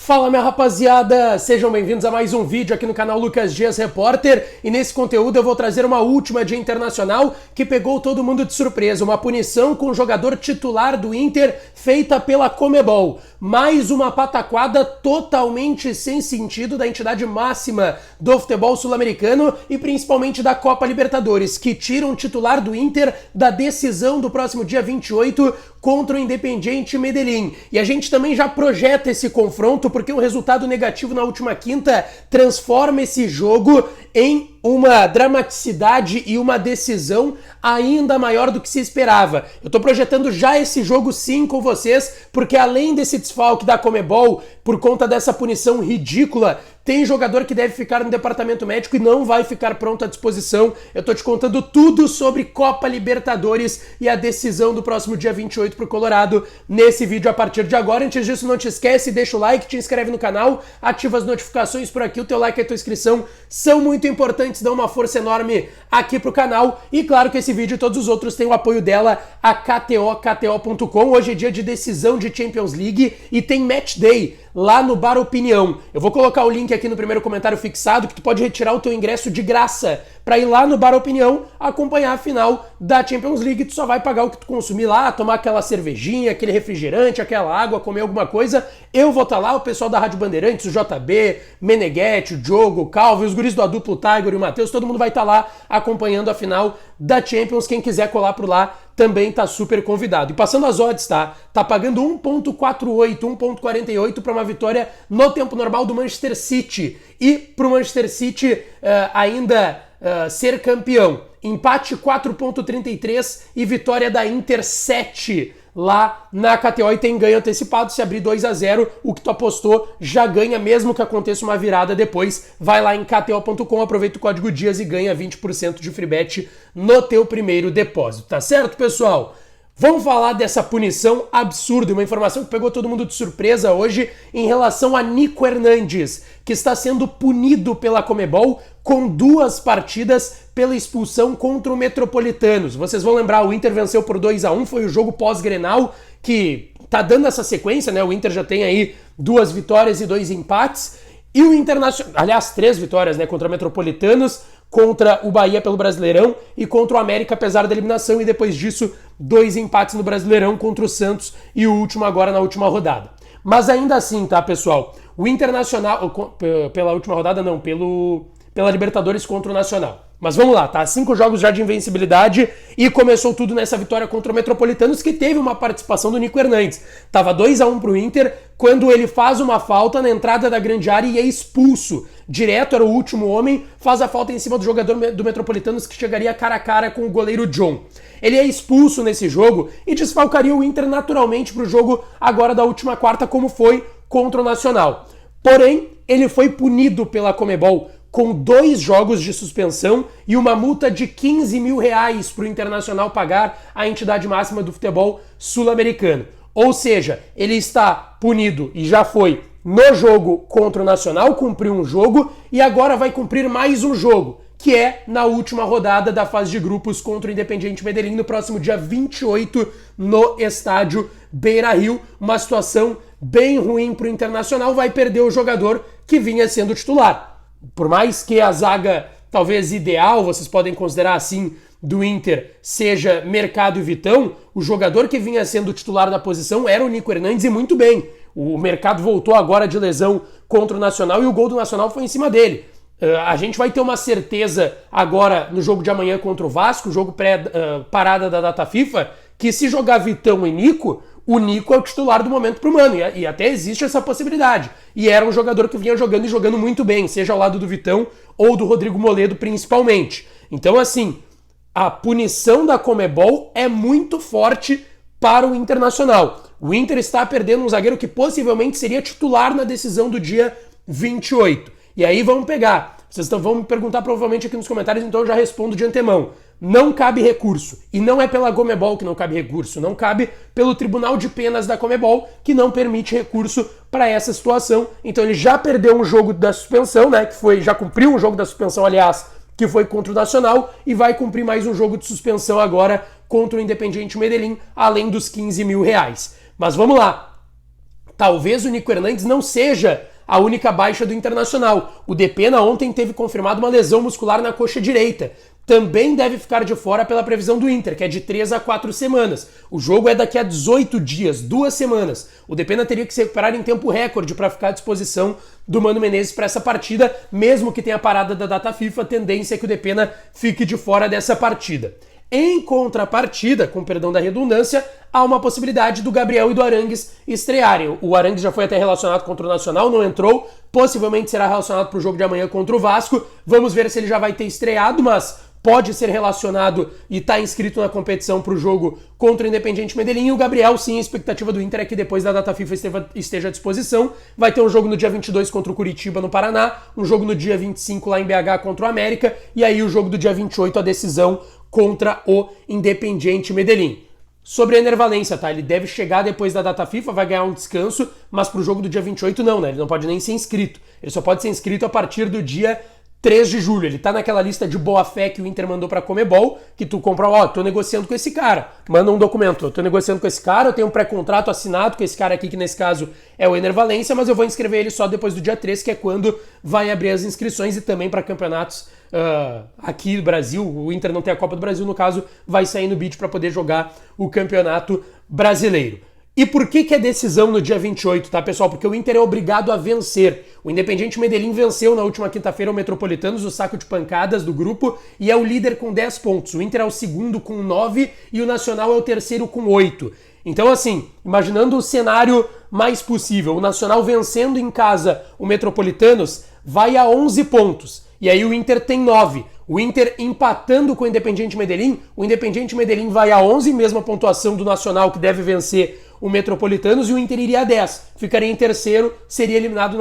Fala, minha rapaziada, sejam bem-vindos a mais um vídeo aqui no canal Lucas Dias Repórter, e nesse conteúdo eu vou trazer uma última de Internacional que pegou todo mundo de surpresa, uma punição com o jogador titular do Inter feita pela Conmebol. Mais uma pataquada totalmente sem sentido da entidade máxima do futebol sul-americano e principalmente da Copa Libertadores, que tira um titular do Inter da decisão do próximo dia 28 contra o Independiente Medellín. E a gente também já projeta esse confronto porque um resultado negativo na última quinta transforma esse jogo em uma dramaticidade e uma decisão ainda maior do que se esperava. Eu tô projetando já esse jogo sim com vocês, porque além desse desfalque da Conmebol, por conta dessa punição ridícula, tem jogador que deve ficar no departamento médico e não vai ficar pronto à disposição. Eu tô te contando tudo sobre Copa Libertadores e a decisão do próximo dia 28 pro Colorado nesse vídeo a partir de agora. Antes disso, não te esquece, deixa o like, te inscreve no canal, ativa as notificações por aqui, o teu like e a tua inscrição são muito importantes, dão uma força enorme aqui pro canal. E claro que esse vídeo e todos os outros têm o apoio dela, a KTO.com. Hoje é dia de decisão de Champions League e tem Match Day lá no Bar Opinião. Eu vou colocar o link aqui no primeiro comentário fixado que tu pode retirar o teu ingresso de graça para ir lá no Bar Opinião acompanhar a final da Champions League. Tu só vai pagar o que tu consumir lá, tomar aquela cervejinha, aquele refrigerante, aquela água, comer alguma coisa. Eu vou estar lá, o pessoal da Rádio Bandeirantes, o JB, Meneghetti, o Diogo, o Calvo, os guris do Aduplo, o Tiger e o Matheus, todo mundo vai estar lá acompanhando a final da Champions. Quem quiser colar por lá também tá super convidado. E passando as odds, tá? Tá pagando 1.48, 1.48 para uma vitória no tempo normal do Manchester City. E pro Manchester City ainda ser campeão. Empate 4.33 e vitória da Inter 7 lá na KTO, e tem ganho antecipado. Se abrir 2-0, o que tu apostou já ganha, mesmo que aconteça uma virada depois. Vai lá em KTO.com, aproveita o código DIAS e ganha 20% de free bet no teu primeiro depósito, tá certo, pessoal? Vamos falar dessa punição absurda, uma informação que pegou todo mundo de surpresa hoje em relação a Nico Hernandes, que está sendo punido pela Conmebol com 2 partidas pela expulsão contra o Metropolitanos. Vocês vão lembrar, o Inter venceu por 2-1, foi o jogo pós-Grenal que tá dando essa sequência, né? O Inter já tem aí 2 vitórias e 2 empates, e o Internacional, aliás, 3 vitórias, né? Contra o Metropolitanos, contra o Bahia pelo Brasileirão e contra o América apesar da eliminação, e depois disso 2 empates no Brasileirão contra o Santos e o último agora na última rodada. Mas ainda assim, tá, pessoal? O Internacional, pela última rodada não, pela Libertadores contra o Nacional. Mas vamos lá, tá? 5 jogos já de invencibilidade e começou tudo nessa vitória contra o Metropolitanos, que teve uma participação do Nico Hernandes. Tava 2-1 pro Inter, quando ele faz uma falta na entrada da grande área e é expulso. Direto, era o último homem, faz a falta em cima do jogador do Metropolitanos, que chegaria cara a cara com o goleiro John. Ele é expulso nesse jogo e desfalcaria o Inter naturalmente pro jogo agora da última quarta, como foi contra o Nacional. Porém, ele foi punido pela Conmebol com 2 jogos de suspensão e uma multa de R$15 mil para o Internacional pagar à entidade máxima do futebol sul-americano. Ou seja, ele está punido e já foi no jogo contra o Nacional, cumpriu um jogo e agora vai cumprir mais um jogo, que é na última rodada da fase de grupos contra o Independiente Medellín no próximo dia 28 no estádio Beira-Rio. Uma situação bem ruim para o Internacional, vai perder o jogador que vinha sendo titular. Por mais que a zaga talvez ideal, vocês podem considerar assim, do Inter seja Mercado e Vitão, o jogador que vinha sendo titular da posição era o Nico Hernandes, e muito bem. O Mercado voltou agora de lesão contra o Nacional e o gol do Nacional foi em cima dele. A gente vai ter uma certeza agora no jogo de amanhã contra o Vasco, jogo pré-parada da data FIFA, que se jogar Vitão e Nico, o Nico é o titular do momento pro Mano, e até existe essa possibilidade. E era um jogador que vinha jogando e jogando muito bem, seja ao lado do Vitão ou do Rodrigo Moledo principalmente. Então, assim, a punição da Conmebol é muito forte para o Internacional. O Inter está perdendo um zagueiro que possivelmente seria titular na decisão do dia 28. E aí vamos pegar. Vocês vão me perguntar provavelmente aqui nos comentários, então eu já respondo de antemão. Não cabe recurso. E não é pela Conmebol que não cabe recurso. Não cabe pelo Tribunal de Penas da Conmebol, que não permite recurso para essa situação. Então ele já perdeu um jogo da suspensão, né? Já cumpriu um jogo da suspensão, aliás, que foi contra o Nacional, e vai cumprir mais um jogo de suspensão agora contra o Independiente Medellín, além dos R$15 mil. Mas vamos lá. talvez o Nico Hernandes não seja a única baixa do Internacional. O Depena ontem teve confirmado uma lesão muscular na coxa direita. Também deve ficar de fora pela previsão do Inter, que é de 3 a 4 semanas. O jogo é daqui a 18 dias, 2 semanas. O Depena teria que se recuperar em tempo recorde para ficar à disposição do Mano Menezes para essa partida, mesmo que tenha parada da data FIFA, a tendência é que o Depena fique de fora dessa partida. Em contrapartida, com perdão da redundância, há uma possibilidade do Gabriel e do Arangues estrearem. O Arangues já foi até relacionado contra o Nacional, não entrou, possivelmente será relacionado para o jogo de amanhã contra o Vasco. Vamos ver se ele já vai ter estreado, mas pode ser relacionado e está inscrito na competição para o jogo contra o Independiente Medellín. E o Gabriel, sim, a expectativa do Inter é que depois da data FIFA esteja à disposição. Vai ter um jogo no dia 22 contra o Curitiba no Paraná, um jogo no dia 25 lá em BH contra o América, e aí o jogo do dia 28, a decisão contra o Independiente Medellín. Sobre a Ener Valencia, tá? Ele deve chegar depois da data FIFA, vai ganhar um descanso, mas pro jogo do dia 28 não, né? Ele não pode nem ser inscrito. Ele só pode ser inscrito a partir do dia 3 de julho. Ele tá naquela lista de boa-fé que o Inter mandou pra Comebol, que tu compra, ó, tô negociando com esse cara. Manda um documento, eu tô negociando com esse cara, eu tenho um pré-contrato assinado com esse cara aqui, que nesse caso é o Ener Valencia, mas eu vou inscrever ele só depois do dia 3, que é quando vai abrir as inscrições, e também para campeonatos aqui no Brasil. O Inter não tem a Copa do Brasil, no caso, vai sair no bid para poder jogar o Campeonato Brasileiro. E por que é decisão no dia 28, tá, pessoal? Porque o Inter é obrigado a vencer. O Independiente Medellín venceu na última quinta-feira o Metropolitanos, o saco de pancadas do grupo, e é o líder com 10 pontos. O Inter é o segundo com 9 e o Nacional é o terceiro com 8. Então, assim, imaginando o cenário mais possível, o Nacional vencendo em casa o Metropolitanos vai a 11 pontos. E aí o Inter tem 9. O Inter empatando com o Independiente Medellín, o Independiente Medellín vai a 11, mesma pontuação do Nacional, que deve vencer o Metropolitanos, e o Inter iria a 10. Ficaria em terceiro, seria eliminado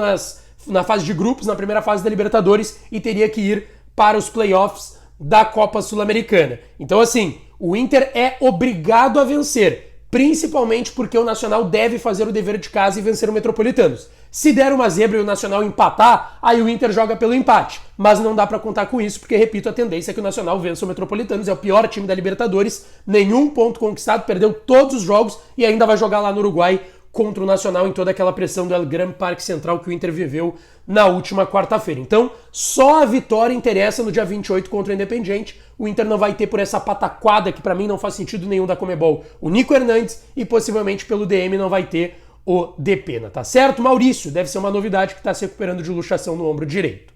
na fase de grupos, na primeira fase da Libertadores, e teria que ir para os playoffs da Copa Sul-Americana. Então, assim, o Inter é obrigado a vencer, principalmente porque o Nacional deve fazer o dever de casa e vencer o Metropolitanos. Se der uma zebra e o Nacional empatar, aí o Inter joga pelo empate. Mas não dá pra contar com isso, porque, repito, a tendência é que o Nacional vença o Metropolitanos, é o pior time da Libertadores, nenhum ponto conquistado, perdeu todos os jogos e ainda vai jogar lá no Uruguai contra o Nacional em toda aquela pressão do El Gran Parque Central que o Inter viveu na última quarta-feira. Então, só a vitória interessa no dia 28 contra o Independiente. O Inter não vai ter por essa pataquada que pra mim não faz sentido nenhum da Comebol o Nico Hernandes, e possivelmente pelo DM não vai ter o Depena, tá certo? Maurício, deve ser uma novidade que está se recuperando de luxação no ombro direito.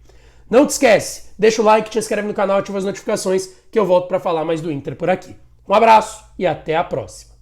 Não te esquece, deixa o like, te inscreve no canal, ativa as notificações, que eu volto para falar mais do Inter por aqui. Um abraço e até a próxima.